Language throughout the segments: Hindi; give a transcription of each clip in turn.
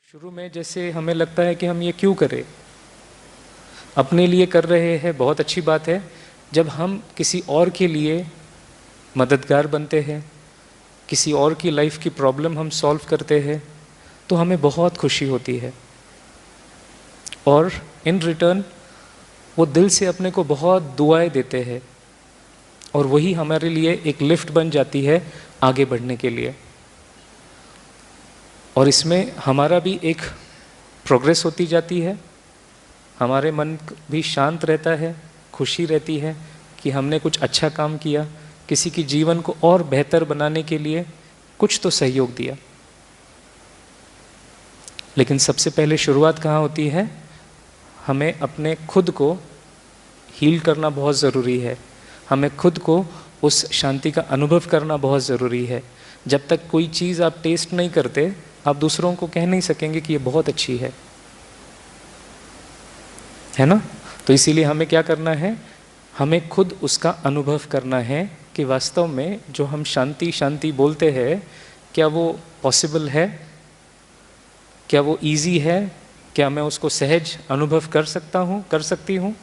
शुरू में जैसे हमें लगता है कि हम ये क्यों करें, अपने लिए कर रहे हैं, बहुत अच्छी बात है। जब हम किसी और के लिए मददगार बनते हैं, किसी और की लाइफ की प्रॉब्लम हम सॉल्व करते हैं, तो हमें बहुत खुशी होती है और इन रिटर्न वो दिल से अपने को बहुत दुआएं देते हैं और वही हमारे लिए एक लिफ्ट बन जाती है आगे बढ़ने के लिए। और इसमें हमारा भी एक प्रोग्रेस होती जाती है, हमारे मन भी शांत रहता है, खुशी रहती है कि हमने कुछ अच्छा काम किया, किसी की जीवन को और बेहतर बनाने के लिए कुछ तो सहयोग दिया। लेकिन सबसे पहले शुरुआत कहाँ होती है? हमें अपने खुद को हील करना बहुत ज़रूरी है, हमें खुद को उस शांति का अनुभव करना बहुत ज़रूरी है। जब तक कोई चीज़ आप टेस्ट नहीं करते, आप दूसरों को कह नहीं सकेंगे कि ये बहुत अच्छी है ना? तो इसीलिए हमें क्या करना है, हमें खुद उसका अनुभव करना है कि वास्तव में जो हम शांति शांति बोलते हैं, क्या वो पॉसिबल है, क्या वो इजी है, क्या मैं उसको सहज अनुभव कर सकता हूँ, कर सकती हूँ।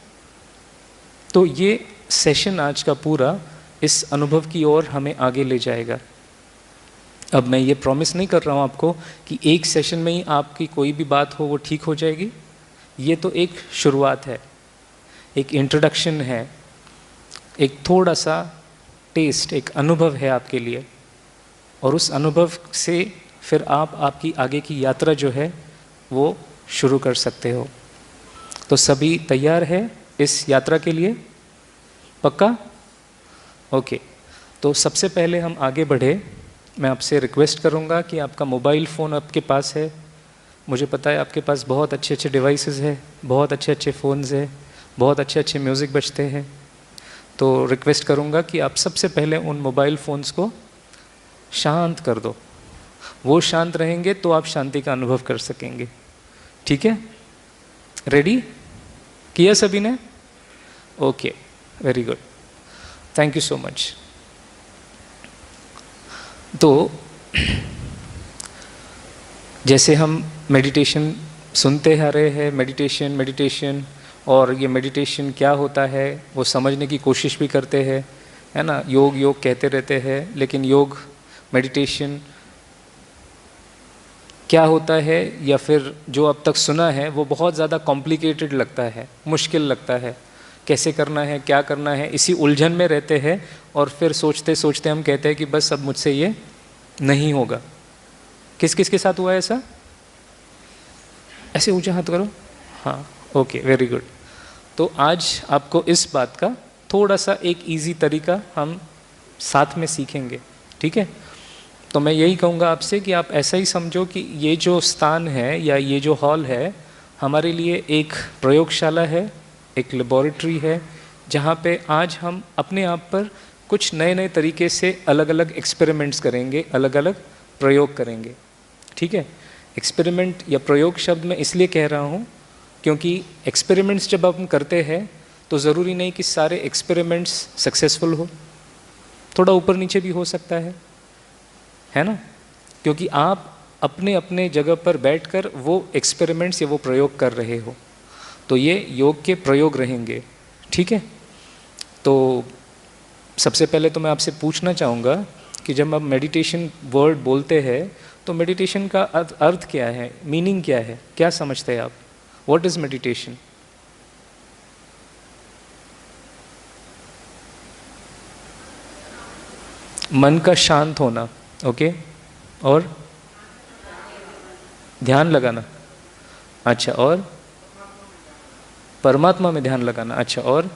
तो ये सेशन आज का पूरा इस अनुभव की ओर हमें आगे ले जाएगा। अब मैं ये प्रॉमिस नहीं कर रहा हूँ आपको कि एक सेशन में ही आपकी कोई भी बात हो वो ठीक हो जाएगी। ये तो एक शुरुआत है, एक इंट्रोडक्शन है, एक थोड़ा सा टेस्ट, एक अनुभव है आपके लिए। और उस अनुभव से फिर आप आपकी आगे की यात्रा जो है वो शुरू कर सकते हो। तो सभी तैयार है इस यात्रा के लिए? पक्का? ओके। तो सबसे पहले हम आगे बढ़े, मैं आपसे रिक्वेस्ट करूंगा कि आपका मोबाइल फ़ोन आपके पास है। मुझे पता है आपके पास बहुत अच्छे अच्छे डिवाइसेस हैं, बहुत अच्छे अच्छे फ़ोन्स हैं, बहुत अच्छे अच्छे म्यूज़िक बजते हैं। तो रिक्वेस्ट करूंगा कि आप सबसे पहले उन मोबाइल फ़ोन्स को शांत कर दो। वो शांत रहेंगे तो आप शांति का अनुभव कर सकेंगे। ठीक है? रेडी? किया सभी ने? Okay, very good, thank you so much. तो जैसे हम मेडिटेशन सुनते आ रहे हैं, मेडिटेशन और ये मेडिटेशन क्या होता है वो समझने की कोशिश भी करते हैं, है ना? योग कहते रहते हैं, लेकिन योग मेडिटेशन क्या होता है या फिर जो अब तक सुना है वो बहुत ज़्यादा कॉम्प्लिकेटेड लगता है, मुश्किल लगता है। कैसे करना है, क्या करना है, इसी उलझन में रहते हैं और फिर सोचते सोचते हम कहते हैं कि बस अब मुझसे ये नहीं होगा। किस किस के साथ हुआ है ऐसा? ऐसे ऊंचा हाथ करो। हाँ, ओके, वेरी गुड। तो आज आपको इस बात का थोड़ा सा एक इजी तरीका हम साथ में सीखेंगे। ठीक है? तो मैं यही कहूँगा आपसे कि आप ऐसा ही समझो कि ये जो स्थान है या ये जो हॉल है हमारे लिए एक प्रयोगशाला है, एक लेबोरेटरी है, जहाँ पे आज हम अपने आप पर कुछ नए नए तरीके से अलग अलग एक्सपेरिमेंट्स करेंगे, अलग अलग प्रयोग करेंगे। ठीक है? एक्सपेरिमेंट या प्रयोग शब्द मैं इसलिए कह रहा हूँ क्योंकि एक्सपेरिमेंट्स जब हम करते हैं तो ज़रूरी नहीं कि सारे एक्सपेरिमेंट्स सक्सेसफुल हो, थोड़ा ऊपर नीचे भी हो सकता है ना? क्योंकि आप अपने अपने जगह पर बैठकर वो एक्सपेरिमेंट्स या वो प्रयोग कर रहे हो, तो ये योग के प्रयोग रहेंगे। ठीक है? तो सबसे पहले तो मैं आपसे पूछना चाहूँगा कि जब आप मेडिटेशन वर्ड बोलते हैं तो मेडिटेशन का अर्थ क्या है, मीनिंग क्या है, क्या समझते हैं आप? What is meditation? मन का शांत होना, ओके, और ध्यान लगाना, अच्छा, और परमात्मा में ध्यान लगाना, अच्छा, और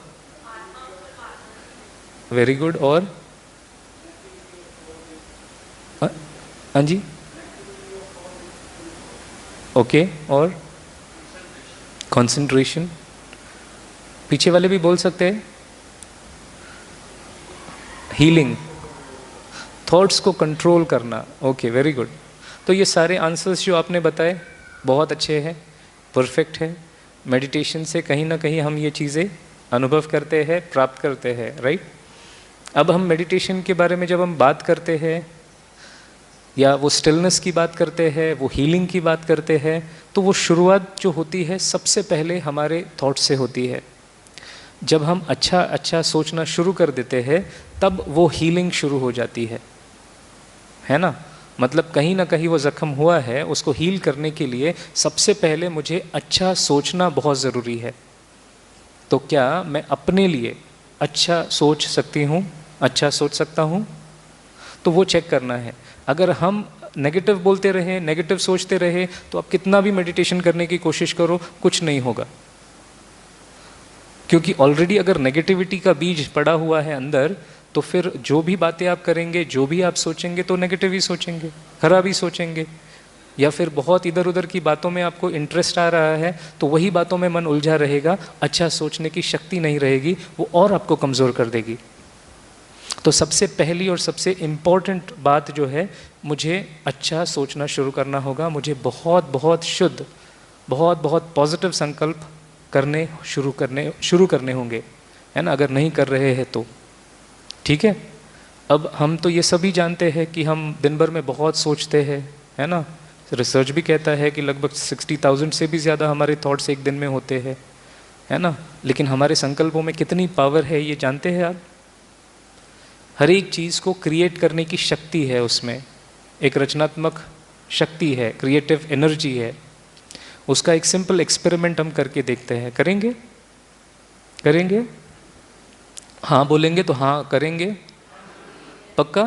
वेरी गुड, और हाँ जी, ओके, और कंसंट्रेशन, पीछे वाले भी बोल सकते हैं, हीलिंग, थॉट्स को कंट्रोल करना, ओके, वेरी गुड। तो ये सारे आंसर्स जो आपने बताए बहुत अच्छे हैं, परफेक्ट है। मेडिटेशन से कहीं ना कहीं हम ये चीज़ें अनुभव करते हैं, प्राप्त करते हैं, राइट? अब हम मेडिटेशन के बारे में जब हम बात करते हैं या वो स्टिलनेस की बात करते हैं, वो हीलिंग की बात करते हैं, तो वो शुरुआत जो होती है सबसे पहले हमारे थॉट से होती है। जब हम अच्छा अच्छा सोचना शुरू कर देते हैं तब वो हीलिंग शुरू हो जाती है ना। मतलब कहीं ना कहीं वो ज़ख्म हुआ है, उसको हील करने के लिए सबसे पहले मुझे अच्छा सोचना बहुत ज़रूरी है। तो क्या मैं अपने लिए अच्छा सोच सकती हूँ, अच्छा सोच सकता हूँ? तो वो चेक करना है। अगर हम नेगेटिव बोलते रहे, नेगेटिव सोचते रहे, तो आप कितना भी मेडिटेशन करने की कोशिश करो, कुछ नहीं होगा। क्योंकि ऑलरेडी अगर नेगेटिविटी का बीज पड़ा हुआ है अंदर, तो फिर जो भी बातें आप करेंगे, जो भी आप सोचेंगे, तो नेगेटिव ही सोचेंगे, खराब ही सोचेंगे। या फिर बहुत इधर उधर की बातों में आपको इंटरेस्ट आ रहा है तो वही बातों में मन उलझा रहेगा, अच्छा सोचने की शक्ति नहीं रहेगी, वो और आपको कमज़ोर कर देगी। तो सबसे पहली और सबसे इम्पॉर्टेंट बात जो है, मुझे अच्छा सोचना शुरू करना होगा। मुझे बहुत बहुत शुद्ध, बहुत बहुत पॉजिटिव संकल्प शुरू करने होंगे, है ना, अगर नहीं कर रहे हैं तो। ठीक है। अब हम तो ये सभी जानते हैं कि हम दिन भर में बहुत सोचते हैं, है ना। रिसर्च भी कहता है कि लगभग 60,000 से भी ज़्यादा हमारे थॉट्स एक दिन में होते हैं, है ना। लेकिन हमारे संकल्पों में कितनी पावर है ये जानते हैं आप? हर एक चीज़ को क्रिएट करने की शक्ति है, उसमें एक रचनात्मक शक्ति है, क्रिएटिव एनर्जी है। उसका एक सिंपल एक्सपेरिमेंट हम करके देखते हैं। करेंगे? करेंगे? हाँ बोलेंगे तो हाँ करेंगे। पक्का?